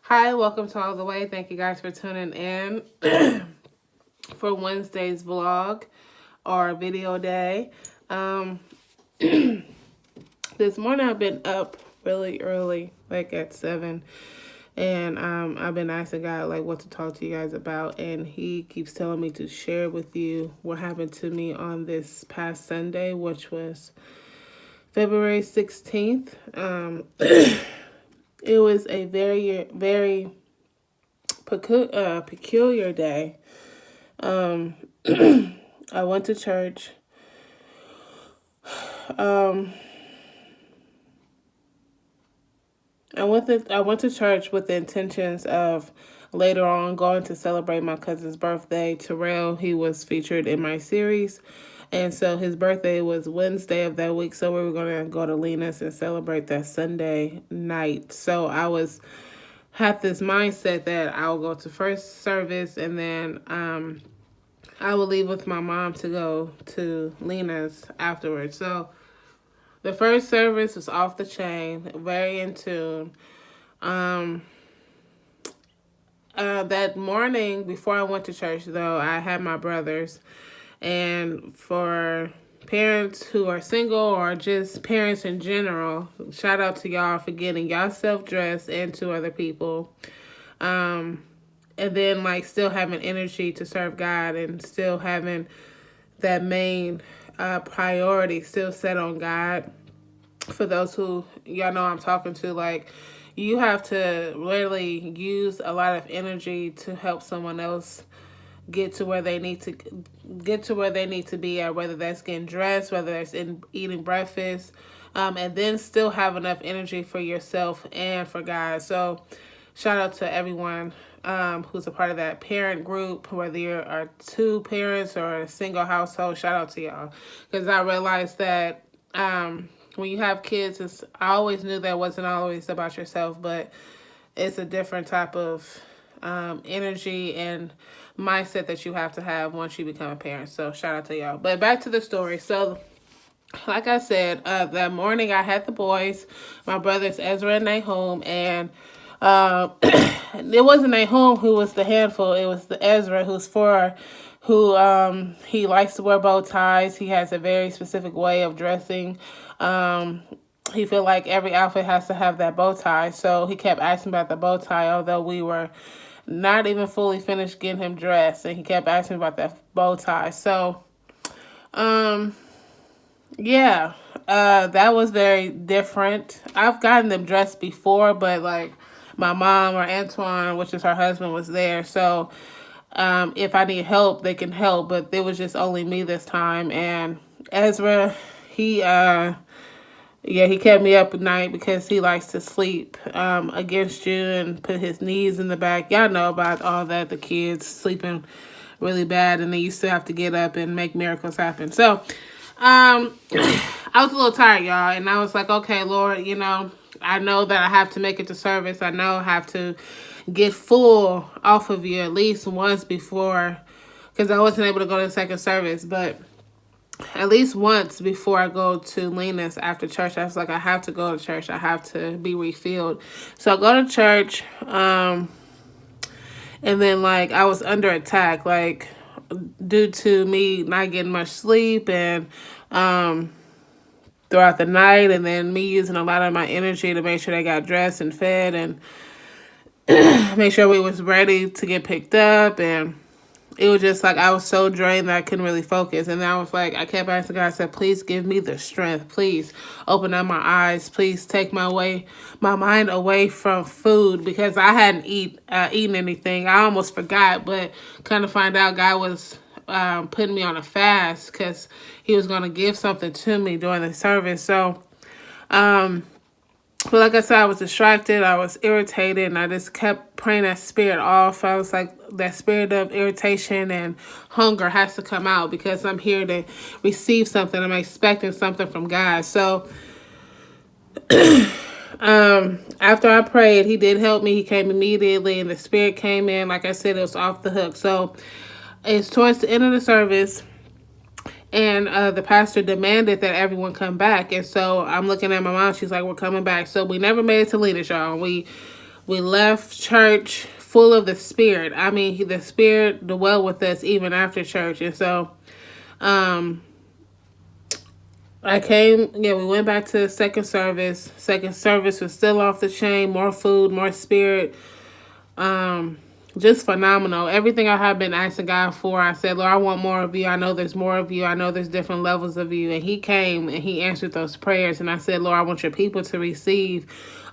Hi, welcome to All the Way. Thank you guys for tuning in for Wednesday's vlog or video day. Um, this morning I've been up really early, like at 7, and I've been asking God like what to talk to you guys about, and He keeps telling me to share with you what happened to me on this past Sunday, which was February 16th. It was a very peculiar day. I went to church. Um, I went to church with the intentions of later on going to celebrate my cousin's birthday. Terrell, he was featured in my series, and so his birthday was Wednesday of that week. So we were gonna go to Lena's and celebrate that Sunday night. So I was had this mindset that I'll go to first service and then I will leave with my mom to go to Lena's afterwards. So the first service was off the chain, very in tune. That morning before I went to church, though, I had my brothers. And for parents who are single or just parents in general, shout out to y'all for getting y'all self-dressed and to other people. And then, like, still having energy to serve God and still having that main priority still set on God. For those who y'all know I'm talking to, like, you have to really use a lot of energy to help someone else get to where they need to be at, whether that's getting dressed, whether that's in eating breakfast, and then still have enough energy for yourself and for God. So shout out to everyone who's a part of that parent group, whether you are two parents or a single household. Shout out to y'all, because I realized that when you have kids, I always knew that wasn't always about yourself, but it's a different type of energy and mindset that you have to have once you become a parent. So shout out to y'all. But back to the story. So like I said, that morning I had the boys, my brothers Ezra and Nahum, and it wasn't Nahum who was the handful. It was the Ezra who's 4, who he likes to wear bow ties. He has a very specific way of dressing. He feel like every outfit has to have that bow tie. So he kept asking about the bow tie, although we were not even fully finished getting him dressed, and he kept asking about that bow tie. So, yeah, that was very different. I've gotten them dressed before, but like my mom or Antoine, which is her husband, was there. So, if I need help, they can help. But it was just only me this time. And Ezra, he he kept me up at night because he likes to sleep against you and put his knees in the back. Y'all know about all that, the kids sleeping really bad, and then you still have to get up and make miracles happen. So I was a little tired, y'all, and I was like, okay, Lord, I know that I have to make it to service. I know I have to get full off of you at least once before, because I wasn't able to go to the second service, but at least once before I go to Lena's after church. I was like, I have to go to church. I have to be refilled. So I go to church, and then like I was under attack, like due to me not getting much sleep and throughout the night, and then me using a lot of my energy to make sure they got dressed and fed and make sure we was ready to get picked up. And it was just like I was so drained that I couldn't really focus. And I was like, I kept asking God, I said, please give me the strength. Please open up my eyes. Please take my mind away from food, because I hadn't eaten anything. I almost forgot, but kind of find out God was putting me on a fast because he was going to give something to me during the service. So, but like I said, I was distracted, I was irritated, and I just kept praying that spirit off. I was like, that spirit of irritation and hunger has to come out, because I'm here to receive something. I'm expecting something from God. So after I prayed, he did help me. He came immediately, and the spirit came in. Like I said, it was off the hook. So it's towards the end of the service, and the pastor demanded that everyone come back. And so I'm looking at my mom. She's like, we're coming back. So we never made it to Lena's, y'all. We We left church full of the Spirit. I mean, the Spirit dwelled with us even after church. And so, I came, we went back to the second service. Second service was still off the chain, more food, more Spirit. Just phenomenal. Everything I have been asking God for, I said, Lord, I want more of you. I know there's more of you. I know there's different levels of you. And he came and he answered those prayers. And I said, Lord, I want your people to receive,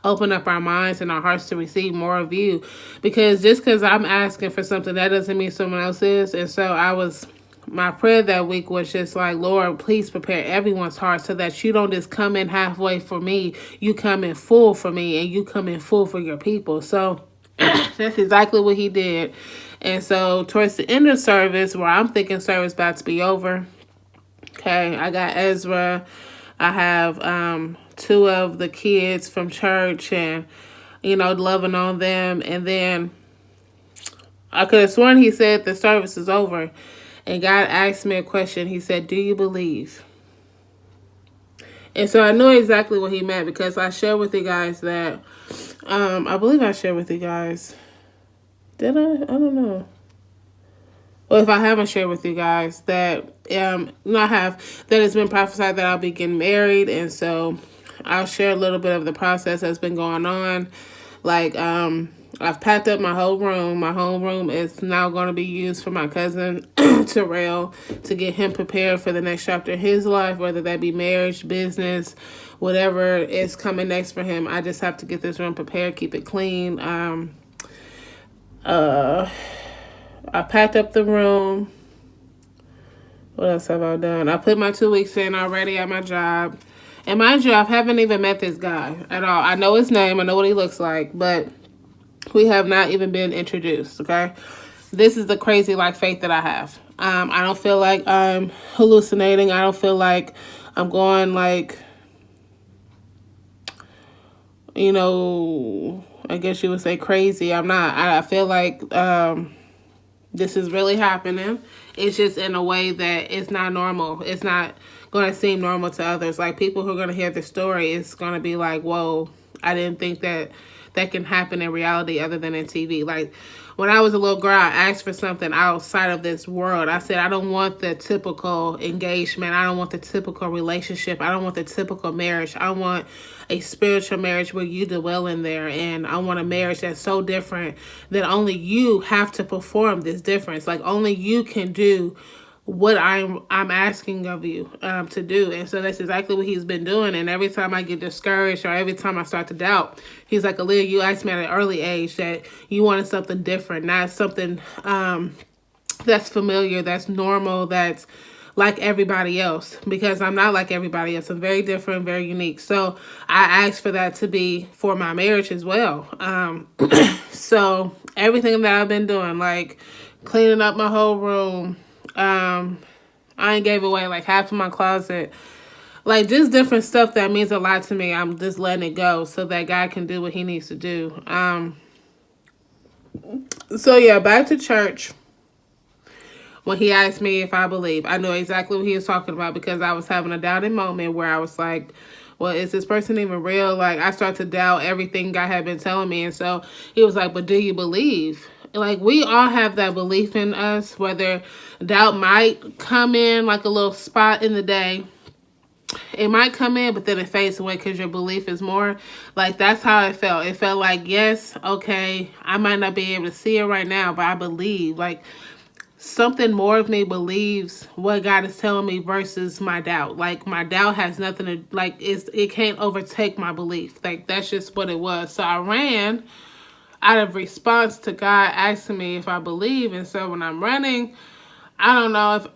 open up our minds and our hearts to receive more of you. Because just because I'm asking for something, that doesn't mean someone else is. And so my prayer that week was just like, Lord, please prepare everyone's heart so that you don't just come in halfway for me. You come in full for me and you come in full for your people. So that's exactly what he did. And so towards the end of service, where I'm thinking service about to be over, okay, I got Ezra. I have two of the kids from church and, loving on them. And then I could have sworn he said the service is over. And God asked me a question. He said, do you believe? And so I knew exactly what he meant because I shared with you guys that, I believe I shared with you guys. Did I? I don't know. Well, if I haven't shared with you guys that, I have, that it's been prophesied that I'll be getting married. And so I'll share a little bit of the process that's been going on. Like, I've packed up my whole room. My whole room is now going to be used for my cousin, Terrell, to get him prepared for the next chapter of his life, whether that be marriage, business, whatever is coming next for him. I just have to get this room prepared, keep it clean. I packed up the room. What else have I done? I put my 2 weeks in already at my job. And mind you, I haven't even met this guy at all. I know his name. I know what he looks like. But we have not even been introduced, okay? This is the crazy, faith that I have. I don't feel like I'm hallucinating. I don't feel like I'm going, I guess you would say crazy. I'm not. I feel like this is really happening. It's just in a way that it's not normal. It's not going to seem normal to others. Like, people who are going to hear the story, it's going to be like, whoa, I didn't think that can happen in reality other than in TV. Like, when I was a little girl, I asked for something outside of this world. I said, I don't want the typical engagement. I don't want the typical relationship. I don't want the typical marriage. I want a spiritual marriage where you dwell in there. And I want a marriage that's so different that only you have to perform this difference. Like, only you can do what I'm asking of you to do. And so that's exactly what he's been doing. And every time I get discouraged or every time I start to doubt, he's like, Aaliyah, you asked me at an early age that you wanted something different, not something that's familiar, that's normal, that's like everybody else, because I'm not like everybody else. I'm very different, very unique. So I asked for that to be for my marriage as well. So everything that I've been doing, like cleaning up my whole room, I ain't gave away half of my closet, just different stuff that means a lot to me. I'm just letting it go so that God can do what he needs to do. So yeah, back to church. When he asked me if I believe, I knew exactly what he was talking about because I was having a doubting moment where I was like, well, is this person even real? I started to doubt everything God had been telling me. And so he was like, but do you believe? We all have that belief in us, whether doubt might come in like a little spot in the day. It might come in, but then it fades away because your belief is more. That's how it felt. It felt like, yes, okay, I might not be able to see it right now, but I believe. Something more of me believes what God is telling me versus my doubt. My doubt has nothing to, it can't overtake my belief. That's just what it was. So I ran out of response to God asking me if I believe. And so when I'm running, I don't know if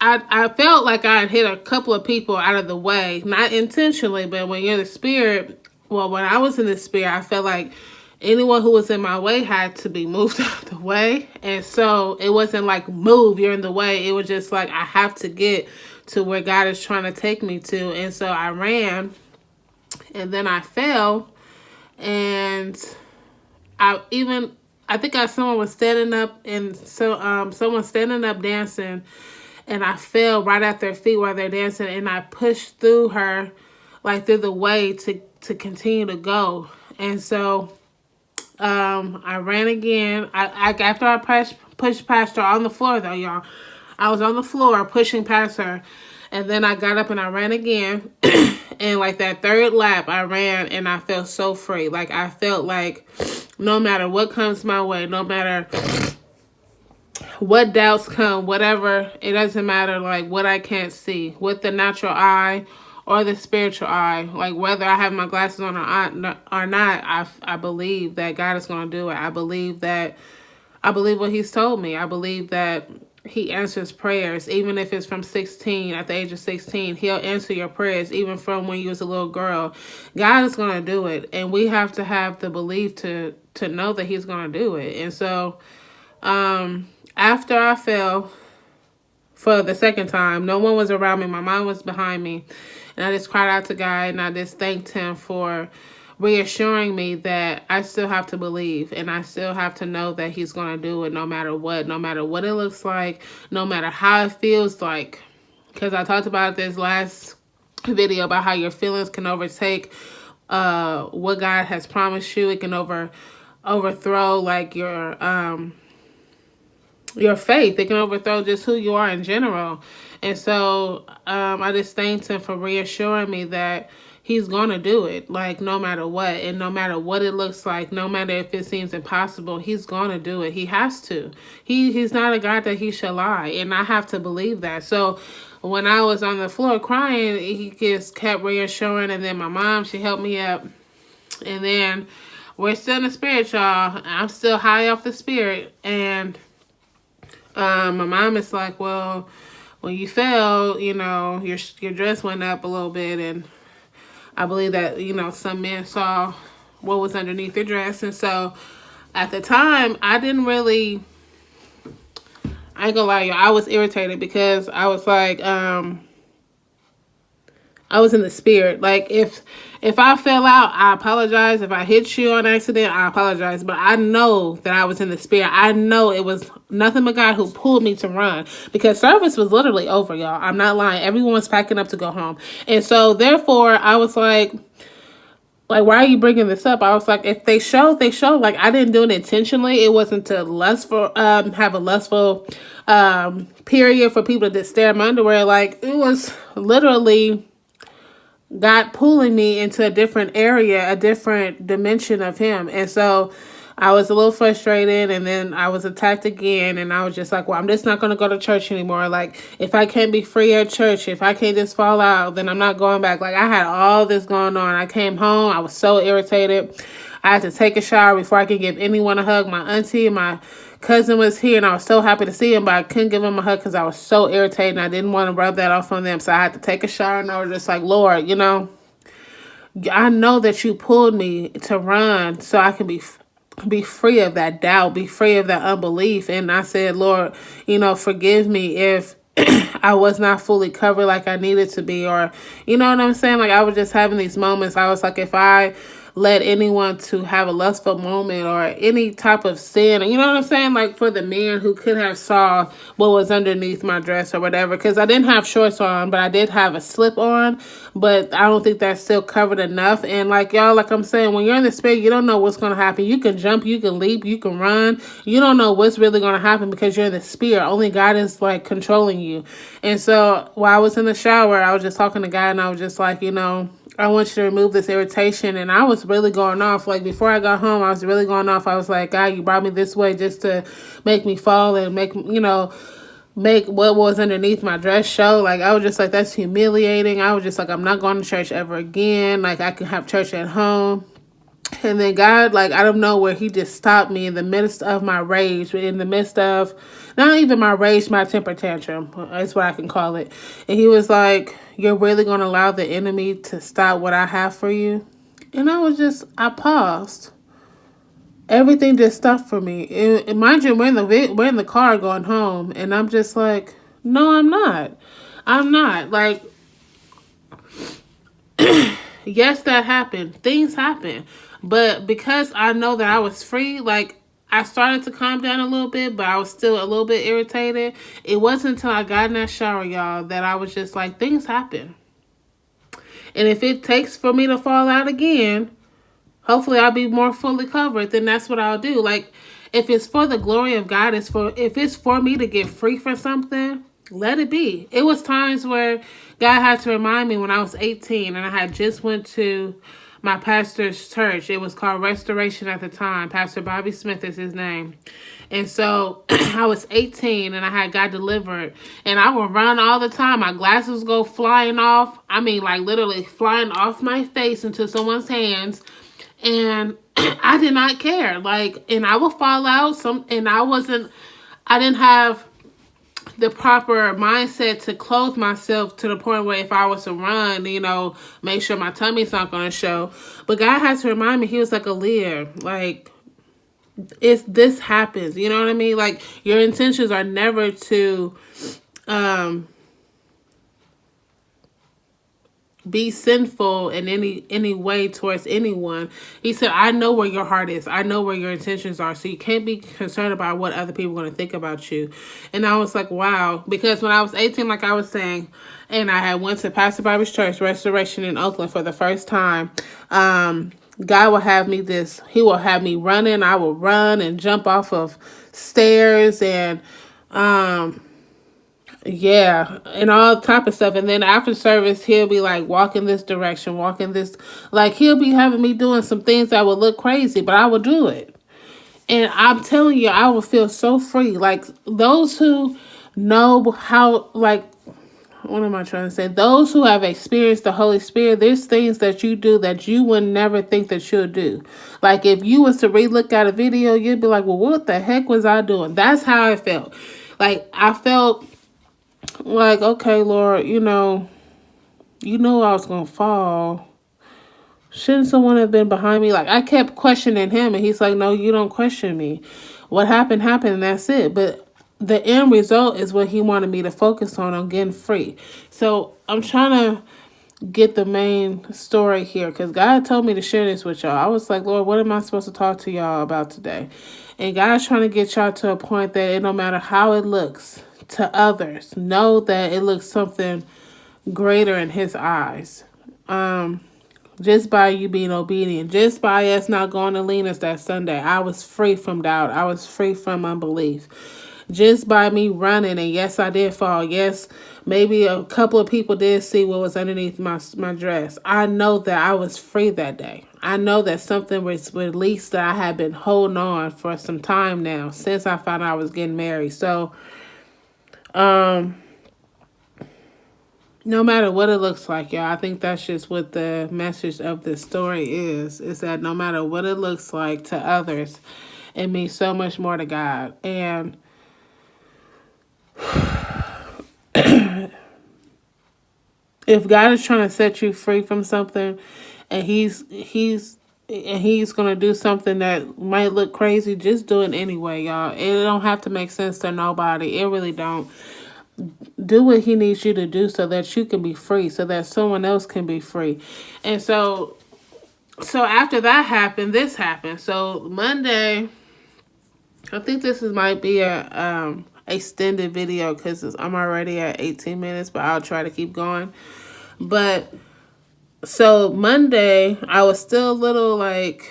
I felt like I had hit a couple of people out of the way, not intentionally, but when you're in the spirit, when I was in the spirit, I felt like anyone who was in my way had to be moved out of the way. And so it wasn't move, you're in the way. It was just I have to get to where God is trying to take me to. And so I ran and then I fell and I think someone was standing up, and so someone standing up dancing, and I fell right at their feet while they're dancing, and I pushed through her, through the way to continue to go. And so I ran again. After I pushed past her on the floor though, y'all. I was on the floor pushing past her. And then I got up and I ran again. And like that third lap, I ran and I felt so free. Like I felt like no matter what comes my way, no matter what doubts come, whatever, it doesn't matter like what I can't see with the natural eye or the spiritual eye, like whether I have my glasses on or not, I believe that God is going to do it. I believe what he's told me. I believe that he answers prayers, even if it's from 16, at the age of 16, he'll answer your prayers, even from when you was a little girl. God is going to do it. And we have to have the belief to know that he's going to do it. And so, after I fell for the second time, no one was around me. My mom was behind me. And I just cried out to God and I just thanked him for reassuring me that I still have to believe and I still have to know that he's going to do it no matter what it looks like, no matter how it feels like. Because I talked about this last video about how your feelings can overtake what God has promised you. It can overthrow like your faith. It can overthrow just who you are in general. And so I just thanked him for reassuring me that he's going to do it, like no matter what. And no matter what it looks like, no matter if it seems impossible, he's going to do it. He has to. He's not a God that he shall lie. And I have to believe that. So when I was on the floor crying, he just kept reassuring. And then my mom, she helped me up. And then we're still in the spirit, y'all. I'm still high off the spirit. And my mom is like, well, when you fell, your dress went up a little bit, and I believe that, some men saw what was underneath your dress. And so at the time, I ain't gonna lie, you, I was irritated because I was like, I was in the spirit. Like if I fell out, I apologize. If I hit you on accident, I apologize. But I know that I was in the spirit. I know it was nothing but God who pulled me to run, because service was literally over, y'all. I'm not lying. Everyone was packing up to go home. And so therefore I was like, why are you bringing this up? I was like, if they show, they show. Like, I didn't do it intentionally. It wasn't to have a lustful period for people to just stare at my underwear. Like, it was literally God pulling me into a different area, a different dimension of him. And so I was a little frustrated, and then I was attacked again, and I was just like, well, I'm just not going to go to church anymore. Like, if I can't be free at church, if I can't just fall out, then I'm not going back. Like, I had all this going on. I came home. I was so irritated. I had to take a shower before I could give anyone a hug. My auntie and my cousin was here, and I was so happy to see him, but I couldn't give him a hug because I was so irritated, and I didn't want to rub that off on them. So I had to take a shower, and I was just like, Lord, I know that you pulled me to run so I can be free of that doubt, be free of that unbelief. And I said, Lord, forgive me if I was not fully covered like I needed to be, or, you know what I'm saying? Like, I was just having these moments. I was like, if I led anyone to have a lustful moment or any type of sin, you know what I'm saying? Like, for the men who could have saw what was underneath my dress or whatever, because I didn't have shorts on, but I did have a slip on, but I don't think that's still covered enough. And like, y'all, like I'm saying, when you're in the spirit, you don't know what's going to happen. You can jump, you can leap, you can run. You don't know what's really going to happen because you're in the spirit. Only God is like controlling you. And so while I was in the shower, I was just talking to God, and I was just like, I want you to remove this irritation. And I was really going off. Like, before I got home, I was really going off. I was like, God, you brought me this way just to make me fall and make what was underneath my dress show. Like, I was just like, that's humiliating. I was just like, I'm not going to church ever again. Like, I can have church at home. And then God, like, I don't know where he just stopped me in the midst of my rage, in the midst of not even my rage, my temper tantrum. That's what I can call it. And he was like, you're really going to allow the enemy to stop what I have for you? And I paused. Everything just stopped for me. And mind you, we're in the car going home, and I'm just like, no, I'm not. I'm not. Like, yes, that happened. Things happen. But because I know that I was free, like, I started to calm down a little bit, but I was still a little bit irritated. It wasn't until I got in that shower, y'all, that I was just like, things happen. And if it takes for me to fall out again, hopefully I'll be more fully covered, then that's what I'll do. Like, if it's for the glory of God, if it's for me to get free from something, let it be. It was times where God had to remind me when I was 18 and I had just went to my pastor's church. It was called Restoration at the time. Pastor Bobby Smith is his name. And so I was 18 and I had got delivered. And I would run all the time. My glasses go flying off. I mean, like literally flying off my face into someone's hands. And I did not care. Like, and I would fall out. I didn't have the proper mindset to clothe myself to the point where if I was to run, make sure my tummy's not going to show. But God has to remind me, he was like, Aaliyah, like, this happens. You know what I mean? Like, your intentions are never to be sinful in any way towards anyone. He said, I know where your heart is. I know where your intentions are. So you can't be concerned about what other people are going to think about you. And I was like, wow. Because when I was 18, like I was saying, and I had went to Pastor Bobby's church, Restoration in Oakland, for the first time, God will have me he will have me running. I will run and jump off of stairs and yeah, and all type of stuff. And then after service, he'll be like, walk in this direction, walk in this. Like, he'll be having me doing some things that would look crazy, but I would do it. And I'm telling you, I would feel so free. Like, those who know how, like, what am I trying to say? Those who have experienced the Holy Spirit, there's things that you do that you would never think that you'll do. Like, if you was to re-look at a video, you'd be like, well, what the heck was I doing? That's how I felt. Like, I felt like, okay, Lord, you know I was going to fall. Shouldn't someone have been behind me? Like, I kept questioning him, and he's like, no, you don't question me. What happened, and that's it. But the end result is what he wanted me to focus on getting free. So I'm trying to get the main story here because God told me to share this with y'all. I was like, Lord, what am I supposed to talk to y'all about today? And God's trying to get y'all to a point that no matter how it looks to others, know that it looks something greater in his eyes. Just by you being obedient, just by us not going to Lena's that Sunday, I was free from doubt. I was free from unbelief. Just by me running, and yes, I did fall. Yes, maybe a couple of people did see what was underneath my dress. I know that I was free that day. I know that something was released that I had been holding on for some time now, since I found out I was getting married. So, no matter what it looks like, y'all, I think that's just what the message of this story is that no matter what it looks like to others, it means so much more to God. And if God is trying to set you free from something and he's going to do something that might look crazy, just do it anyway, y'all. It don't have to make sense to nobody. It really don't. Do what he needs you to do so that you can be free, so that someone else can be free. And so after that happened, this happened. So Monday, I think might be a extended video because I'm already at 18 minutes, but I'll try to keep going. But so Monday, I was still a little like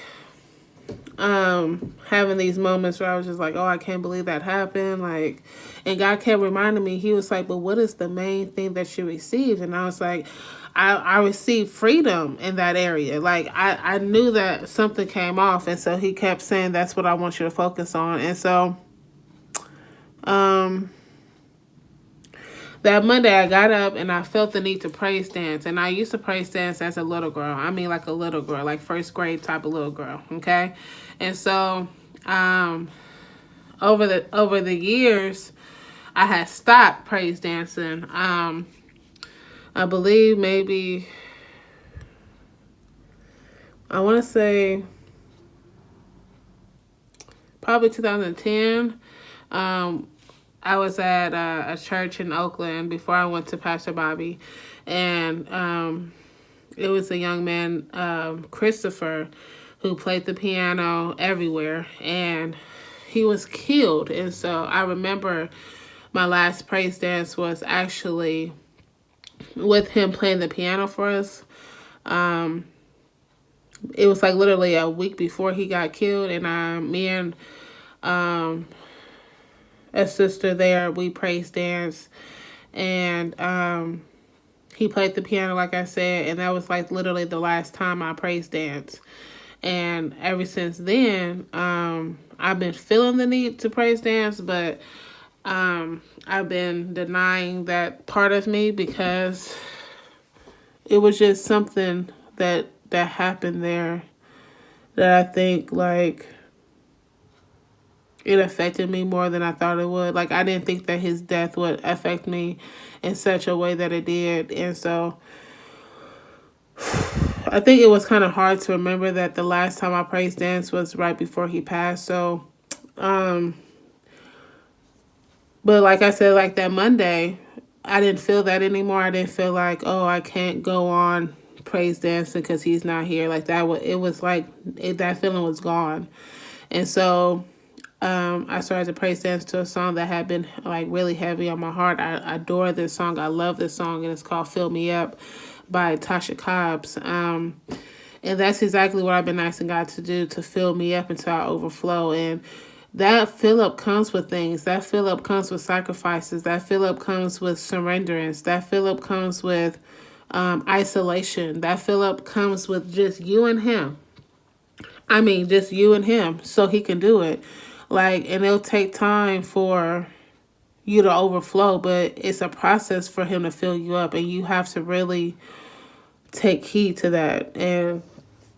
having these moments where I was just like, oh, I can't believe that happened. Like, and God kept reminding me, he was like, but what is the main thing that you received? And I was like, I received freedom in that area. Like, I knew that something came off. And so he kept saying, that's what I want you to focus on. And so, that Monday I got up and I felt the need to praise dance. And I used to praise dance as a little girl. I mean, like a little girl, like first grade type of little girl. Okay. And so, over the years, I had stopped praise dancing. I believe maybe, I want to say probably 2010. I was at a church in Oakland before I went to Pastor Bobby. And it was a young man, Christopher, who played the piano everywhere. And he was killed. And so I remember my last praise dance was actually with him playing the piano for us. it was like literally a week before he got killed, and me and a sister there, we praise dance, and he played the piano, like I said, and that was like literally the last time I praise dance. And ever since then, I've been feeling the need to praise dance, but I've been denying that part of me because it was just something that happened there that I think like it affected me more than I thought it would. Like I didn't think that his death would affect me in such a way that it did. And so I think it was kind of hard to remember that the last time I praised dance was right before he passed. So but like I said, like that Monday, I didn't feel that anymore. I didn't feel like, oh, I can't go on praise dancing because he's not here. Like that, it was like that feeling was gone. And so I started to praise dance to a song that had been like really heavy on my heart. I adore this song. I love this song, and it's called "Fill Me Up" by Tasha Cobbs. And that's exactly what I've been asking God to do, to fill me up until I overflow. And that fill up comes with things. That fill up comes with sacrifices. That fill up comes with surrenderance. That fill up comes with isolation. That fill up comes with just you and him. I mean, just you and him, so he can do it. Like, and it'll take time for you to overflow, but it's a process for him to fill you up, and you have to really take heed to that and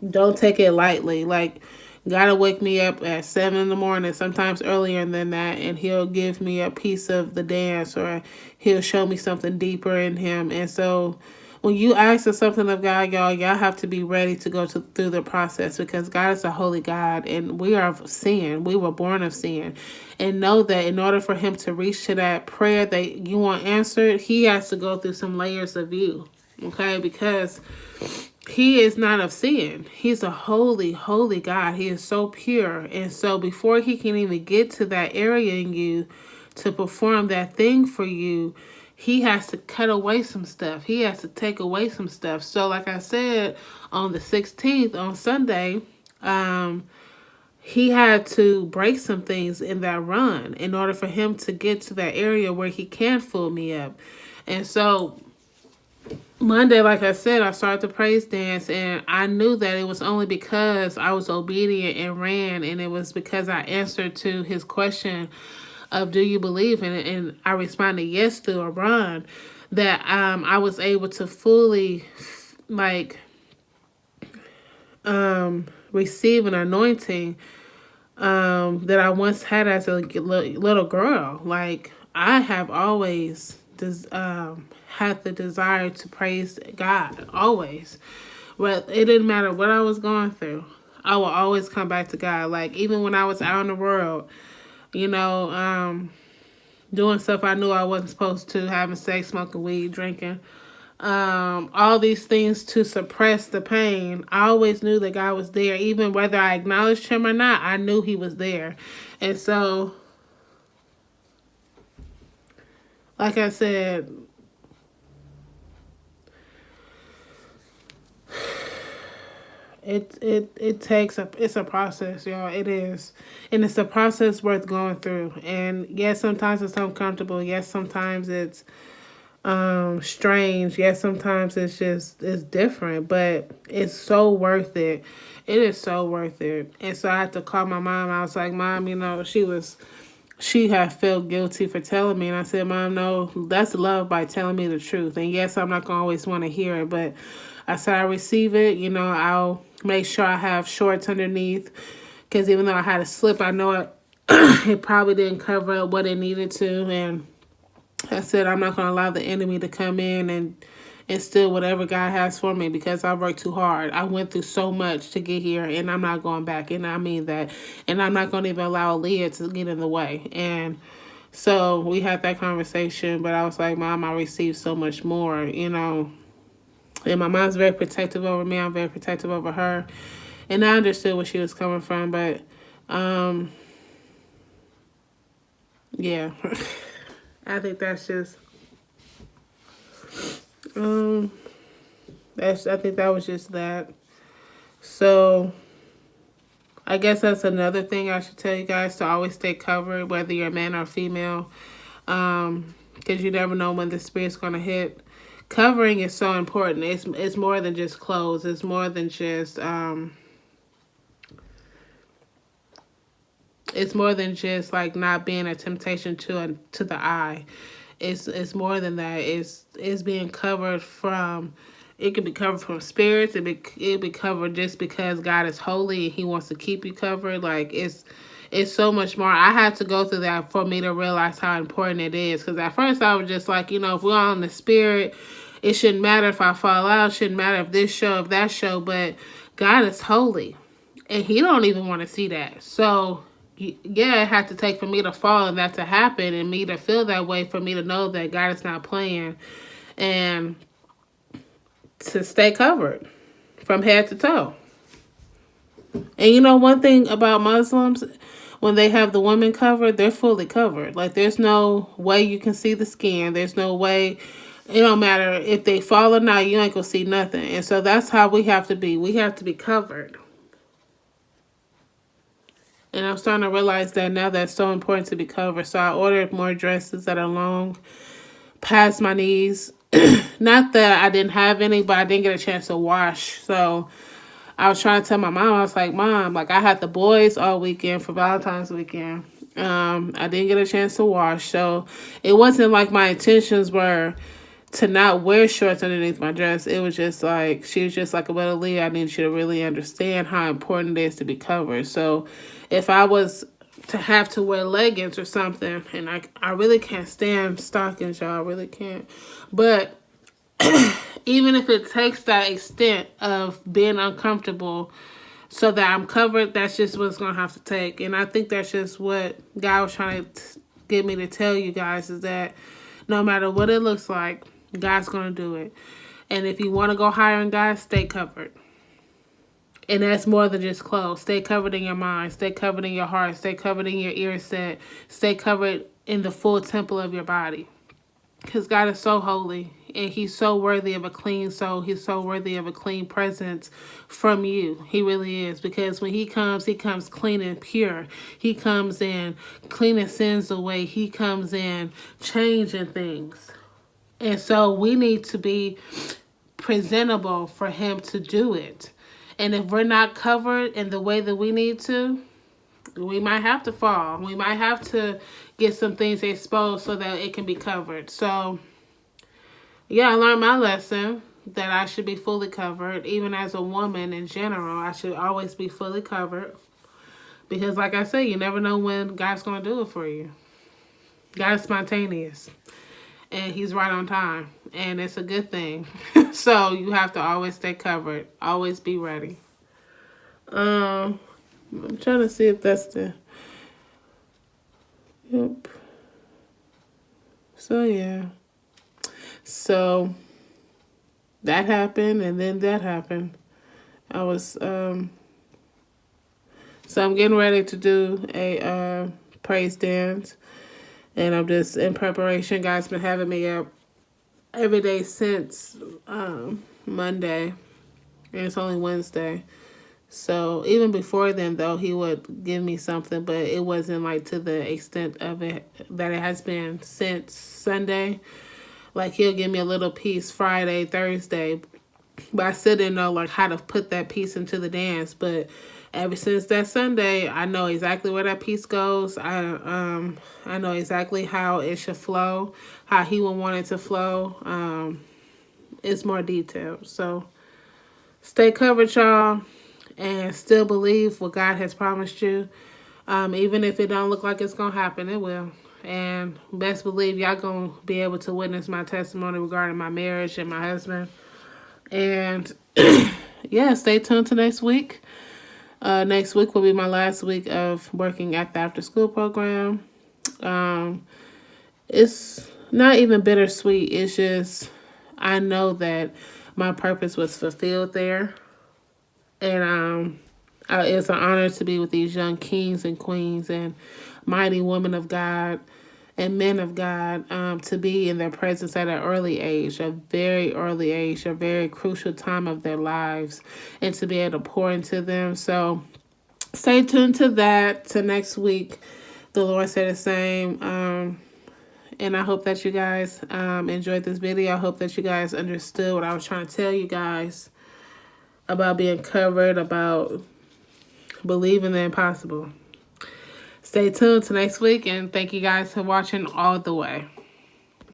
don't take it lightly. Like, gotta wake me up at 7 in the morning, sometimes earlier than that, and he'll give me a piece of the dance, or he'll show me something deeper in him. And so when you ask for something of God, y'all have to be ready to go through the process, because God is a holy God, and we are of sin. We were born of sin. And know that in order for him to reach to that prayer that you want answered, he has to go through some layers of you. Okay? Because he is not of sin. He's a holy, holy God. He is so pure. And so before he can even get to that area in you to perform that thing for you, he has to cut away some stuff. He has to take away some stuff. So like I said, on the 16th, on Sunday, he had to break some things in that run in order for him to get to that area where he can fill me up. And so Monday, like I said, I started to praise dance, and I knew that it was only because I was obedient and ran, and it was because I answered to his question of do you believe in it, and I responded yes through a run, that I was able to fully like receive an anointing that I once had as a little girl. Like I have always had the desire to praise God, always. But it didn't matter what I was going through, I will always come back to God. Like even when I was out in the world, you know, doing stuff I knew I wasn't supposed to, having sex, smoking weed, drinking, all these things to suppress the pain, I always knew that God was there. Even whether I acknowledged him or not, I knew he was there. And so, like I said, it takes it's a process, y'all. It is. And it's a process worth going through. And yes, sometimes it's uncomfortable. Yes, sometimes it's strange. Yes, sometimes it's different, but it's so worth it. It is so worth it. And so I had to call my mom. I was like, Mom, you know, she had felt guilty for telling me. And I said, Mom, no, that's love by telling me the truth. And yes, I'm not going to always want to hear it, but I said I receive it. You know, I'll make sure I have shorts underneath, because even though I had a slip, I know it probably didn't cover up what it needed to. And I said I'm not going to allow the enemy to come in and steal whatever God has for me, because I worked too hard. I went through so much to get here, and I'm not going back. And I mean that. And I'm not going to even allow Leah to get in the way. And so we had that conversation, but I was like, Mom, I received so much more, you know. And my mom's very protective over me. I'm very protective over her. And I understood where she was coming from, but yeah. I think that's just I think that was just that. So I guess that's another thing I should tell you guys, to always stay covered, whether you're a man or female, because you never know when the spirit's going to hit. Covering is so important. It's more than just clothes. It's more than just like not being a temptation to the eye. It's more than that. It's being covered from. It can be covered from spirits. It be covered just because God is holy and He wants to keep you covered. Like it's so much more. I had to go through that for me to realize how important it is. Because at first I was just like, if we're on the spirit, it shouldn't matter if I fall out. It shouldn't matter if this show, if that show. But God is holy, and He don't even want to see that. So yeah, it had to take for me to fall and that to happen, and me to feel that way, for me to know that God is not playing, and to stay covered from head to toe. And one thing about Muslims, when they have the women covered, they're fully covered. Like, there's no way you can see the skin. There's no way. It don't matter if they fall or not, you ain't gonna see nothing. And so that's how we have to be. We have to be covered. And I'm starting to realize that now, that's so important to be covered. So I ordered more dresses that are long past my knees. Not that I didn't have any, but I didn't get a chance to wash. So I was trying to tell my mom, I was like, Mom, like, I had the boys all weekend for Valentine's weekend. I didn't get a chance to wash. So it wasn't like my intentions were to not wear shorts underneath my dress. It was just like, she was just like, well, Leah, I need you to really understand how important it is to be covered. So if I was to have to wear leggings or something, and I really can't stand stockings, y'all, I really can't. But even if it takes that extent of being uncomfortable so that I'm covered, that's just what it's going to have to take. And I think that's just what God was trying to get me to tell you guys, is that no matter what it looks like, God's going to do it. And if you want to go higher in God, stay covered. And that's more than just clothes. Stay covered in your mind. Stay covered in your heart. Stay covered in your ear set. Stay covered in the full temple of your body. Because God is so holy. And He's so worthy of a clean soul. He's so worthy of a clean presence from you. He really is. Because when He comes clean and pure. He comes in cleaning sins away. He comes in changing things. And so we need to be presentable for Him to do it. And if we're not covered in the way that we need to, we might have to fall. We might have to get some things exposed so that it can be covered. So, yeah, I learned my lesson that I should be fully covered. Even as a woman in general, I should always be fully covered. Because like I said, you never know when God's going to do it for you. God is spontaneous. And He's right on time. And it's a good thing. So you have to always stay covered. Always be ready. I'm trying to see if that's the... Yep. So, yeah. So, that happened, and then that happened. I was... So I'm getting ready to do a praise dance. And I'm just in preparation. God's been having me up every day since Monday. And it's only Wednesday. So even before then, though, He would give me something. But it wasn't like to the extent of it that it has been since Sunday. Like, He'll give me a little piece Friday, Thursday. But I still didn't know like how to put that piece into the dance. But ever since that Sunday, I know exactly where that piece goes. I know exactly how it should flow, how He would want it to flow. It's more detailed. So stay covered, y'all, and still believe what God has promised you. Even if it don't look like it's gonna happen, it will. And best believe y'all gonna be able to witness my testimony regarding my marriage and my husband. And yeah, stay tuned to next week. Next week will be my last week of working at the after school program. It's not even bittersweet. It's just, I know that my purpose was fulfilled there. And it's an honor to be with these young kings and queens and mighty women of God. and men of God to be in their presence at an early age, a very early age, a very crucial time of their lives, and to be able to pour into them. So stay tuned to that, to next week. The Lord said the same. And I hope that you guys enjoyed this video. I hope that you guys understood what I was trying to tell you guys about being covered, about believing the impossible. Stay tuned to next week, and thank you guys for watching all the way.